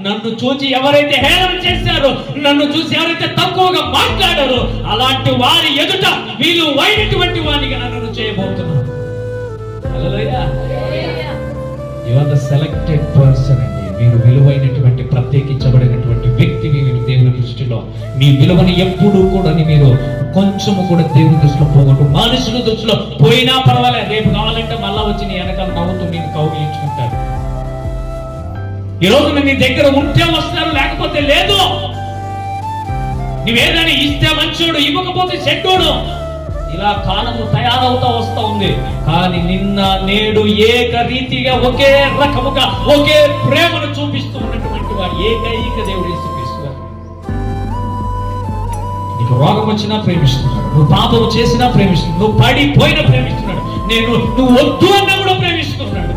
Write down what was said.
నన్ను చూసి ఎవరైతే హేళన చేశారో, నన్ను చూసి ఎవరైతే తక్కువగా మాట్లాడారో, అలాంటి వారి ఎదుట వీళ్ళు వైనటువంటి వారిగా నన్ను చేయబోతున్నారు. Hallelujah. You are the selected person అండి. మీరు విలువైనటువంటి ప్రత్యేకించబడినటువంటి వ్యక్తి. మీరు దేవుని దృష్టిలో మీ విలువని ఎప్పుడు కూడా మీరు కొంచెము కూడా దేవుని దృష్టిలో పోగొట్టు. మనుషుల దృష్టిలో పోయినా పర్వాలేదు, రేపు కావాలంటే మళ్ళా వచ్చి నీ వెనకాల నవ్వుతూ నేను కౌగిలించుకుంటారు. ఈ రోజు నీ దగ్గర ఉంటే వస్తారు, లేకపోతే లేదు. నువ్వేదైనా ఇస్తే మంచోడు, ఇవ్వకపోతే చెడ్డోడు. ఇలా కాలము తయారవుతా వస్తా ఉంది. కానీ నిన్న నేడు ఏక రీతిగా ఒకే రకముగా ఒకే ప్రేమను చూపిస్తూ ఉన్నటువంటి వాడు ఏకైక దేవుడు యేసుక్రీస్తు వారు. నీకు రోగం వచ్చినా ప్రేమిస్తున్నాడు, నువ్వు పాపం చేసినా ప్రేమిస్తున్నాడు, నువ్వు పడిపోయినా ప్రేమిస్తున్నాడు, నువ్వు వద్దు అన్నా కూడా ప్రేమిస్తున్నాడు.